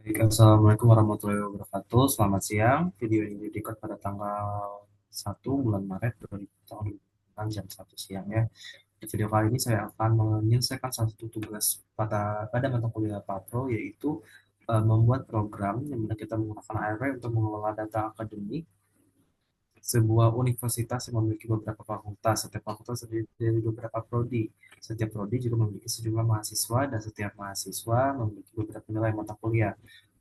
Baik, Assalamualaikum warahmatullahi wabarakatuh. Selamat siang. Video ini direkod pada tanggal 1 bulan Maret 2025 jam 1 siang ya. Di video kali ini saya akan menyelesaikan satu tugas pada mata kuliah Papro, yaitu membuat program yang mana kita menggunakan ARW untuk mengelola data akademik sebuah universitas yang memiliki beberapa fakultas. Setiap fakultas terdiri dari beberapa prodi. Setiap prodi juga memiliki sejumlah mahasiswa dan setiap mahasiswa memiliki beberapa nilai mata kuliah,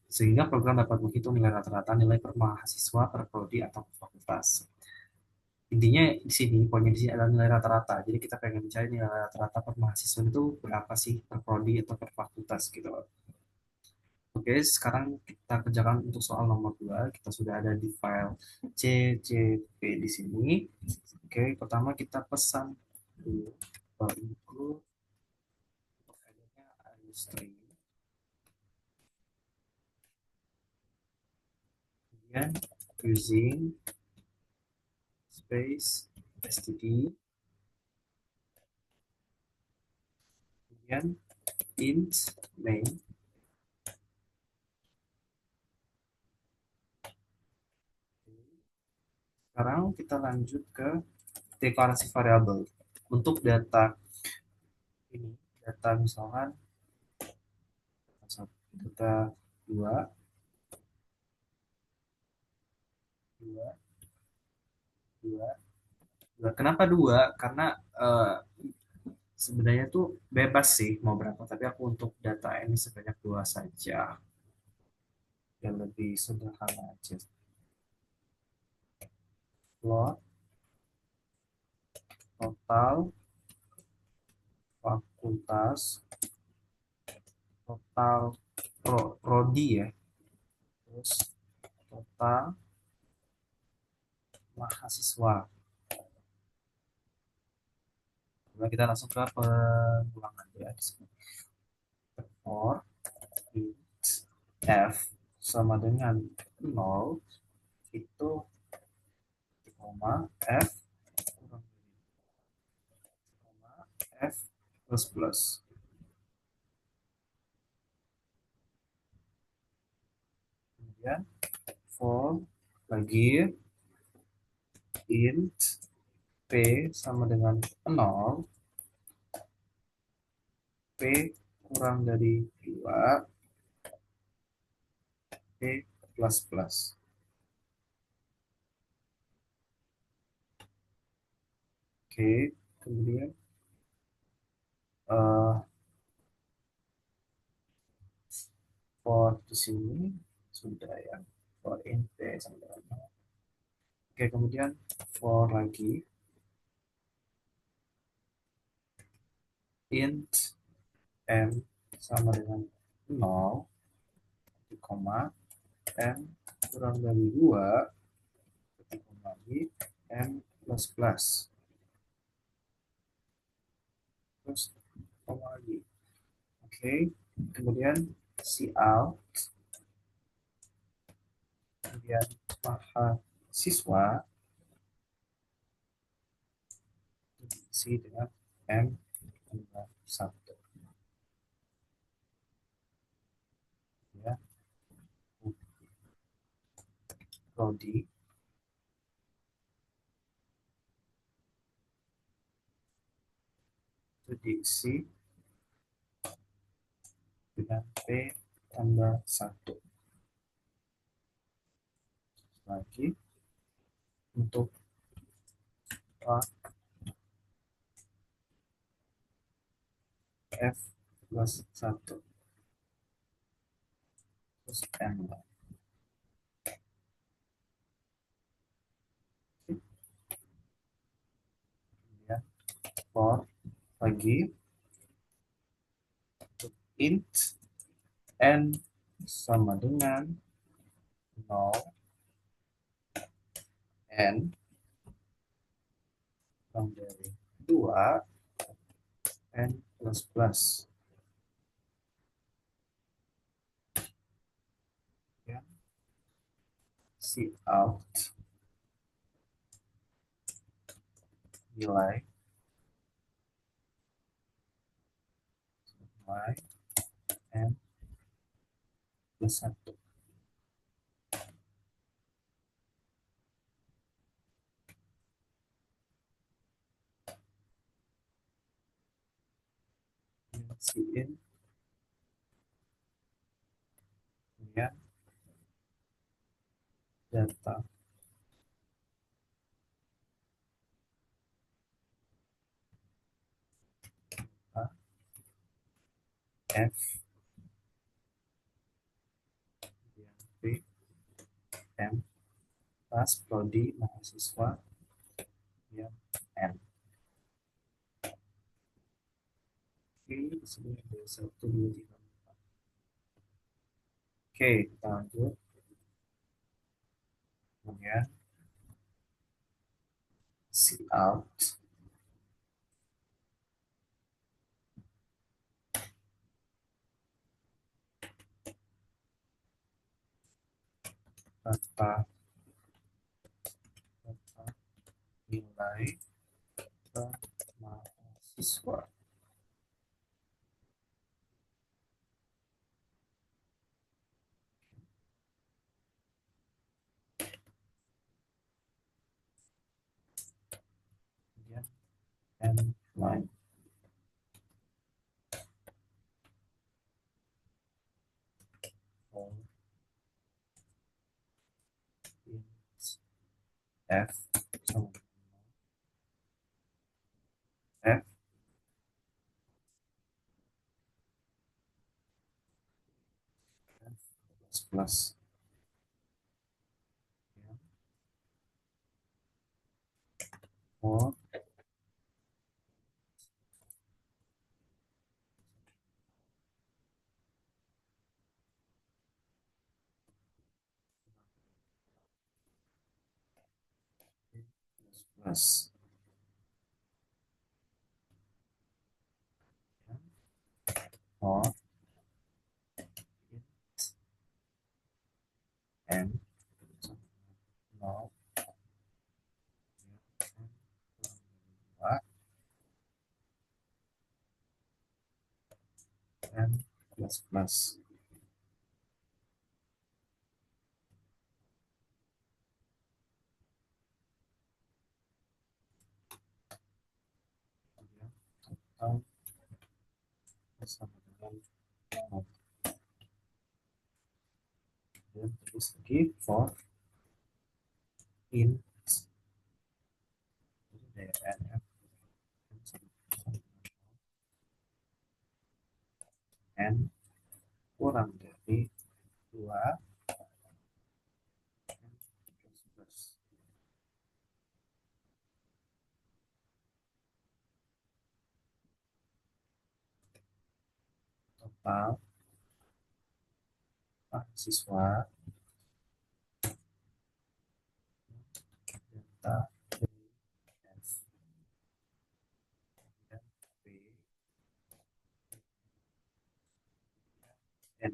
sehingga program dapat menghitung nilai rata-rata nilai per mahasiswa per prodi atau fakultas. Intinya di sini, poinnya di sini adalah nilai rata-rata. Jadi kita pengen mencari nilai rata-rata per mahasiswa itu berapa sih per prodi atau per fakultas gitu loh. Oke, sekarang kita kerjakan untuk soal nomor 2. Kita sudah ada di file CCP di sini. Oke, pertama kita pesan dulu include providernya string, kemudian using space std, kemudian int main. Sekarang kita lanjut ke deklarasi variabel. Untuk data ini, data misalkan data 2, 2, 2, 2. Kenapa 2? Karena sebenarnya tuh bebas sih mau berapa, tapi aku untuk data ini sebanyak 2 saja. Yang lebih sederhana aja. Float total fakultas, total prodi ya, terus total mahasiswa. Nah, kita langsung ke pengulangan ya. For int f sama dengan 0, itu koma f kurang koma f plus plus. Kemudian for lagi int p sama dengan 0, p kurang dari 2, p plus plus. Oke, kemudian eh, for di sini sudah ya, for int p sama dengan 0. Oke, kemudian for lagi int m sama dengan 0, koma m kurang dari 2, ketikung lagi m plus plus, terus koma lagi. Oke, kemudian cout, kemudian mahasiswa diisi dengan m tambah 1 ya. Prodi itu diisi dengan p tambah 1 lagi untuk f plus 1 terus m ya. For lagi int n sama dengan 0, n kurang dari 2, n plus plus ya. Cout nilai nilai n plus 1. Si in, kemudian data A, F, kemudian P, M, pas, prodi, mahasiswa, kemudian N. Oke, di sini ada 1, 2, 3, 4. Oke, kita lanjut. Kemudian si out, data, data nilai ke mahasiswa. Kemudian N line for int F sama F plus ya, for plus ya, for int N nol dua N plus kemudian total sama dengan nol. Kemudian terus lagi for int dari NF N kurang dari 2 plus total mahasiswa data F dan P N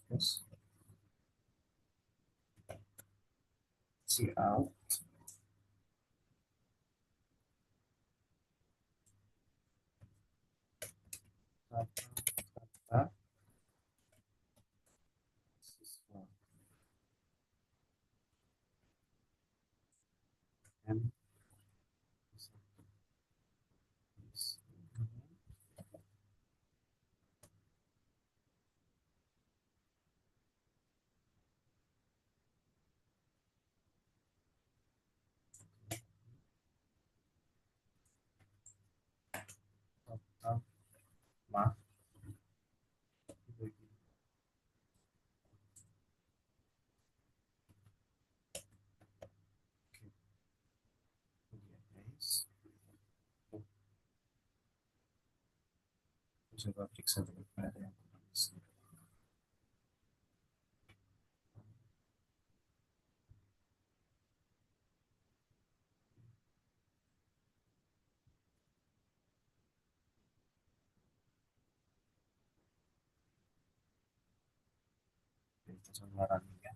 plus C out data data mahasiswa N total mah dibagi kemudian guys coba periksa dulu ada yang kurang di sini. penyebarannya.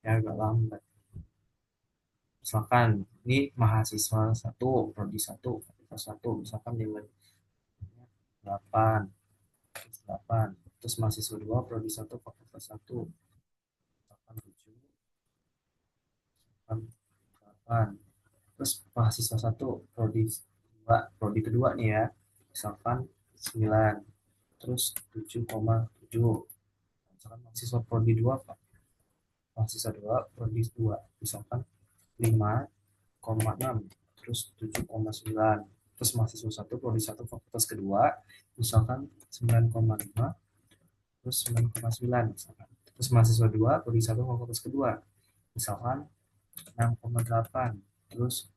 Ya agak lambat. Misalkan ini mahasiswa satu, prodi satu, fakultas satu, misalkan nilai 8, 8. Terus mahasiswa dua, prodi satu, fakultas satu, misalkan 7, 8. Terus mahasiswa satu, prodi dua, prodi kedua nih ya, misalkan 9, terus 7,7. Misalkan mahasiswa prodi dua, mahasiswa dua, prodi dua, misalkan 5,6, terus 7,9. Terus mahasiswa satu, prodi satu, fakultas kedua, misalkan 9,5, terus 9,9 misalkan. Terus mahasiswa dua, prodi satu, fakultas kedua, misalkan 6,8, terus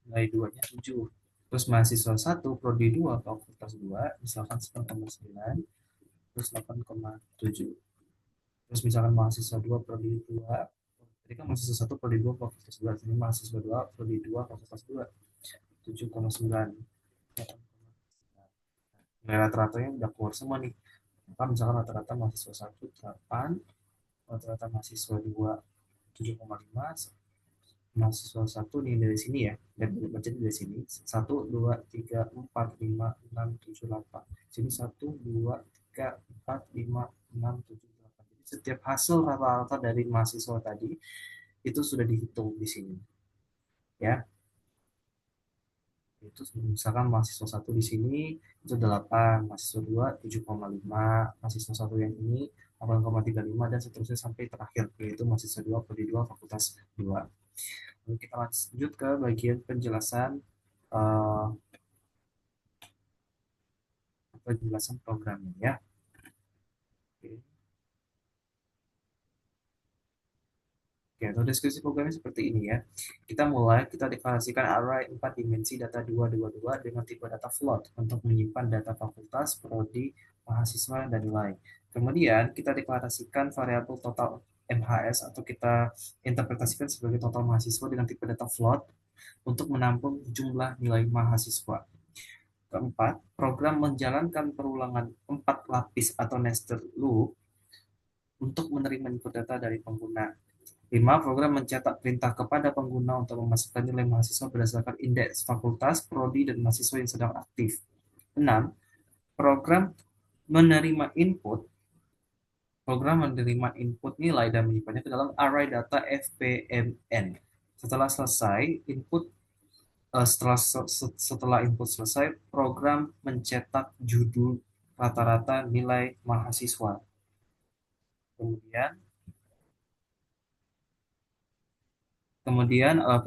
nilai duanya 7. Terus mahasiswa satu, prodi dua, fakultas dua, misalkan 9,9, terus 8,7. Terus misalkan mahasiswa dua, prodi dua, tadi kan mahasiswa satu, prodi dua, fakultas dua, ini mahasiswa dua, prodi dua, fakultas dua, 7,9. Nilai rata-ratanya udah keluar semua nih. Maka misalkan rata-rata mahasiswa satu 8, rata-rata mahasiswa dua 7,5, mahasiswa satu nih dari sini ya, dan baca dari sini 1, 2, 3, 4, 5, 6, 7, 8. Sini 1, 2, 3, 4, 5, 6, 7, 8. Jadi setiap hasil rata-rata dari mahasiswa tadi itu sudah dihitung di sini ya. Itu misalkan mahasiswa satu di sini itu 8, mahasiswa dua 7,5, mahasiswa satu yang ini 8,35, dan seterusnya sampai terakhir yaitu mahasiswa dua prodi dua fakultas dua. Lalu kita lanjut ke bagian penjelasan eh, penjelasan programnya ya. Oke. Oke, untuk deskripsi programnya seperti ini ya. Kita mulai, kita deklarasikan array 4 dimensi data 222 dengan tipe data float untuk menyimpan data fakultas, prodi, mahasiswa, dan nilai. Kemudian kita deklarasikan variabel total MHS atau kita interpretasikan sebagai total mahasiswa dengan tipe data float untuk menampung jumlah nilai mahasiswa. Keempat, program menjalankan perulangan 4 lapis atau nested loop untuk menerima input data dari pengguna. 5. Program mencetak perintah kepada pengguna untuk memasukkan nilai mahasiswa berdasarkan indeks fakultas, prodi, dan mahasiswa yang sedang aktif. 6. Program menerima input nilai dan menyimpannya ke dalam array data FPMN. Setelah selesai input setelah input selesai, program mencetak judul rata-rata nilai mahasiswa. Kemudian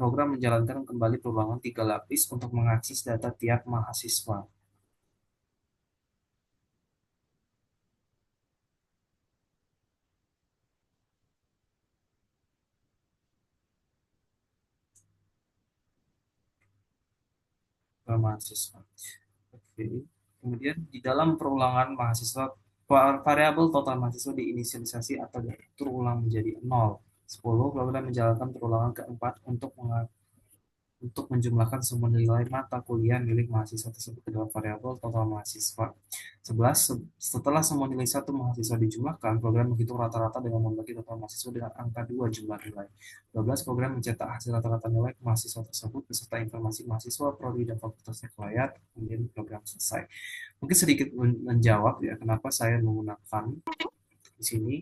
program menjalankan kembali perulangan 3 lapis untuk mengakses data tiap mahasiswa. Mahasiswa. Oke. Kemudian di dalam perulangan mahasiswa, variabel total mahasiswa diinisialisasi atau diatur ulang menjadi 0. 10. Program menjalankan perulangan keempat untuk menjumlahkan semua nilai mata kuliah milik mahasiswa tersebut ke dalam variabel total mahasiswa. 11. Setelah semua nilai satu mahasiswa dijumlahkan, program menghitung rata-rata dengan membagi total mahasiswa dengan angka 2 jumlah nilai. 12. Program mencetak hasil rata-rata nilai mahasiswa tersebut beserta informasi mahasiswa, prodi, dan fakultasnya ke layar. Kemudian program selesai. Mungkin sedikit menjawab ya kenapa saya menggunakan di sini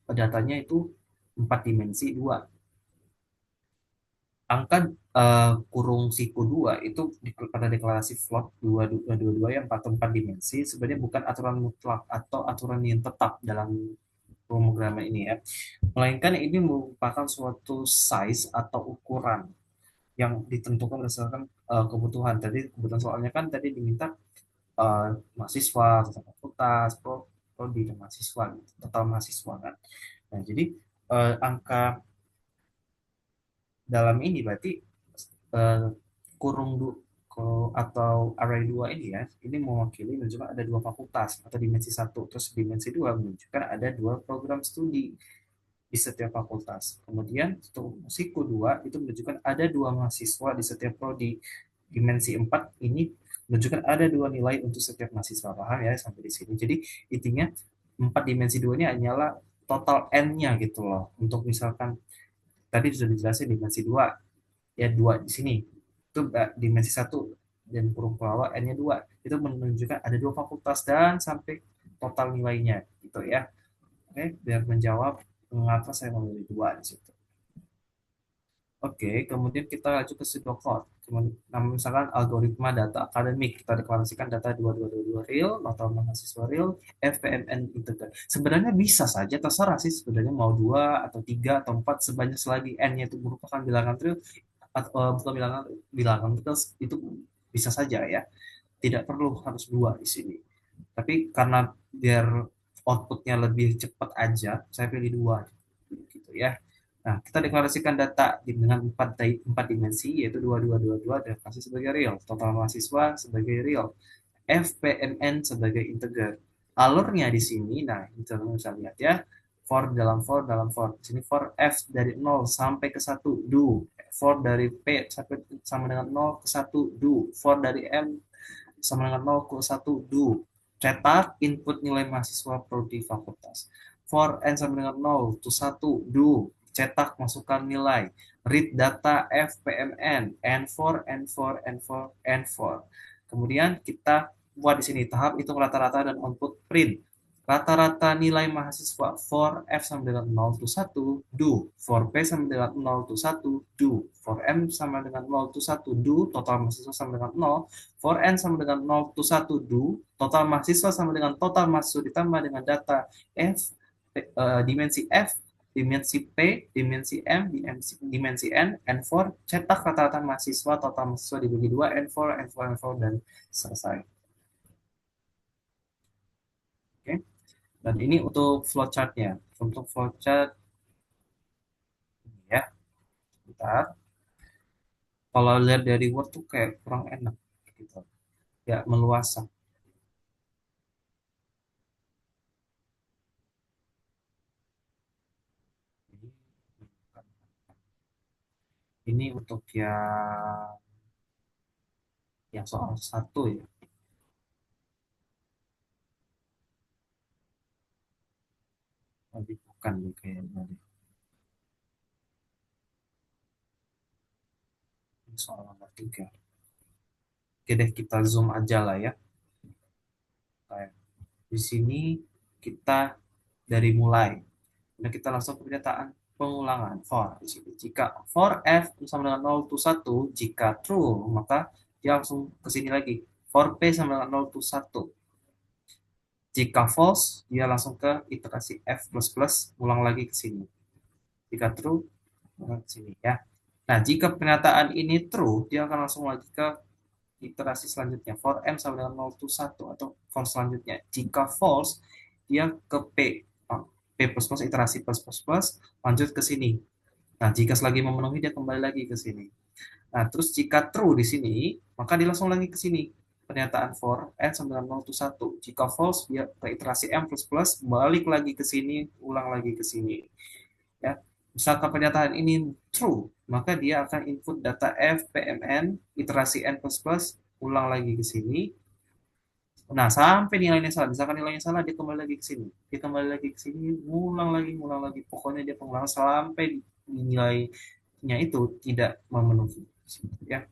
datanya itu 4 dimensi 2. Angka kurung siku 2 itu pada deklarasi float 222 yang 4 dimensi sebenarnya bukan aturan mutlak atau aturan yang tetap dalam pemrograman ini ya, melainkan ini merupakan suatu size atau ukuran yang ditentukan berdasarkan kebutuhan. Tadi kebutuhan soalnya kan tadi diminta mahasiswa, fakultas, prodi dan mahasiswa, gitu, total mahasiswa kan. Nah, jadi angka dalam ini berarti eh, kurung atau array 2 ini ya, ini mewakili menunjukkan ada dua fakultas atau dimensi satu, terus dimensi dua menunjukkan ada dua program studi di setiap fakultas. Kemudian untuk siku 2 itu menunjukkan ada dua mahasiswa di setiap prodi. Dimensi 4 ini menunjukkan ada dua nilai untuk setiap mahasiswa. Paham ya sampai di sini. Jadi intinya 4 dimensi 2 ini hanyalah total N-nya gitu loh. Untuk misalkan tadi sudah dijelasin dimensi 2 ya 2 di sini. Itu dimensi satu dan kurung ke bawah N-nya 2. Itu menunjukkan ada dua fakultas dan sampai total nilainya gitu ya. Oke, biar menjawab mengapa saya memilih dua di situ. Oke, kemudian kita lanjut ke pseudocode. Kemudian, nah, misalkan algoritma data akademik, kita deklarasikan data 2222 real, atau mahasiswa real, FPMN integer. Sebenarnya bisa saja, terserah sih sebenarnya mau dua atau tiga atau empat sebanyak selagi n-nya itu merupakan bilangan real atau bukan bilangan bilangan terus itu bisa saja ya. Tidak perlu harus dua di sini. Tapi karena biar outputnya lebih cepat aja, saya pilih dua gitu ya. Nah, kita deklarasikan data dengan empat dimensi, yaitu 2222 deklarasi sebagai real, total mahasiswa sebagai real, FPMN sebagai integer. Alurnya di sini, nah, kita bisa lihat ya, for dalam for dalam for. Di sini for F dari 0 sampai ke 1, do. For dari P sampai sama dengan 0 ke 1, do. For dari M sama dengan 0 ke 1, do. Cetak input nilai mahasiswa prodi fakultas. For N sama dengan 0 to 1, do. Cetak masukkan nilai. Read data FPMN, N4, N4, N4, N4. Kemudian kita buat di sini tahap hitung rata-rata dan output print. Rata-rata nilai mahasiswa for F sama dengan 0 to 1, do. For P sama dengan 0 to 1, do. For M sama dengan 0 to 1, do. Total mahasiswa sama dengan 0. For N sama dengan 0 to 1, do. Total mahasiswa sama dengan total mahasiswa ditambah dengan data F, dimensi F, dimensi P, dimensi M, dimensi N, N4, cetak rata-rata mahasiswa, total mahasiswa dibagi 2, N4, N4, N4, dan selesai. Oke. Dan ini untuk flowchartnya. Untuk flowchart ya, bentar. Kalau lihat dari Word tuh kayak kurang enak gitu. Ya, meluasa. Ini untuk yang soal satu ya. Lebih bukan nih kayaknya. Ini soal nomor 3. Oke deh, kita zoom aja lah ya. Kayak di sini kita dari mulai. Nah, kita langsung ke pernyataan pengulangan for di sini. Jika for F sama dengan 0 to 1, jika true, maka dia langsung ke sini lagi. For P sama dengan 0 to 1. Jika false, dia langsung ke iterasi F++, ulang lagi ke sini. Jika true, ulang ke sini ya. Nah, jika pernyataan ini true, dia akan langsung lagi ke iterasi selanjutnya. For M sama dengan 0 to 1 atau for selanjutnya. Jika false, dia ke P. P++ iterasi plus, lanjut ke sini. Nah, jika selagi memenuhi, dia kembali lagi ke sini. Nah, terus jika true di sini, maka dia langsung lagi ke sini. Pernyataan for n sama dengan 0 to 1. Jika false, dia ke iterasi m++, balik lagi ke sini, ulang lagi ke sini. Ya, misalkan pernyataan ini true, maka dia akan input data f, pmn, iterasi n++, ulang lagi ke sini. Nah, sampai nilainya salah. Misalkan nilainya salah, dia kembali lagi ke sini. Dia kembali lagi ke sini, ulang lagi, ulang lagi. Pokoknya dia pengulangan sampai nilainya itu tidak memenuhi. Ya.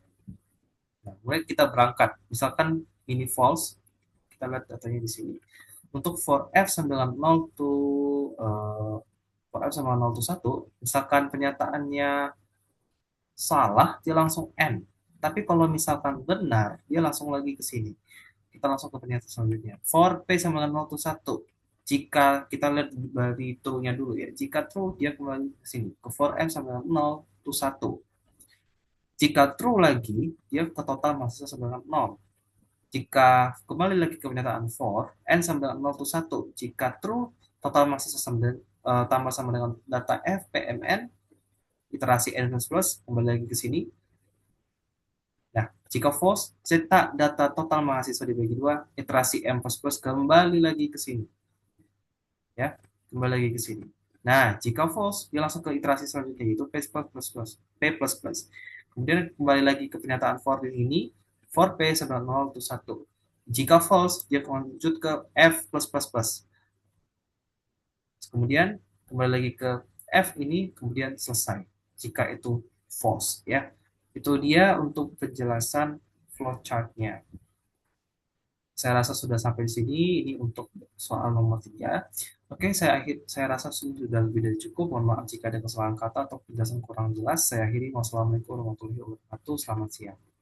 Nah, mulai kita berangkat. Misalkan ini false, kita lihat datanya di sini. Untuk for f sama dengan 0 to for f sama 0 to 1, misalkan pernyataannya salah, dia langsung n. Tapi kalau misalkan benar, dia langsung lagi ke sini. Kita langsung ke pernyataan selanjutnya. For P sama dengan 0 to 1. Jika kita lihat dari true-nya dulu ya. Jika true, dia kembali ke sini. Ke for M sama dengan 0 to 1. Jika true lagi, dia ke total mahasiswa sama dengan 0. Jika kembali lagi ke pernyataan for, n sama dengan 0 to 1, jika true, total mahasiswa sama dengan, tambah sama dengan data f, p, m, n, iterasi n plus plus, kembali lagi ke sini. Nah, jika false, cetak data total mahasiswa dibagi dua, iterasi m plus plus, kembali lagi ke sini. Ya, kembali lagi ke sini. Nah, jika false, dia langsung ke iterasi selanjutnya, yaitu p plus plus plus, p plus plus. Kemudian kembali lagi ke pernyataan for ini, for p sama 0 to 1. Jika false, dia lanjut ke f plus plus plus. Kemudian kembali lagi ke f ini, kemudian selesai. Jika itu false, ya. Itu dia untuk penjelasan flowchart-nya. Saya rasa sudah sampai di sini. Ini untuk soal nomor 3. Oke, saya rasa sudah lebih dari cukup. Mohon maaf jika ada kesalahan kata atau penjelasan kurang jelas. Saya akhiri. Wassalamualaikum warahmatullahi wabarakatuh. Selamat siang.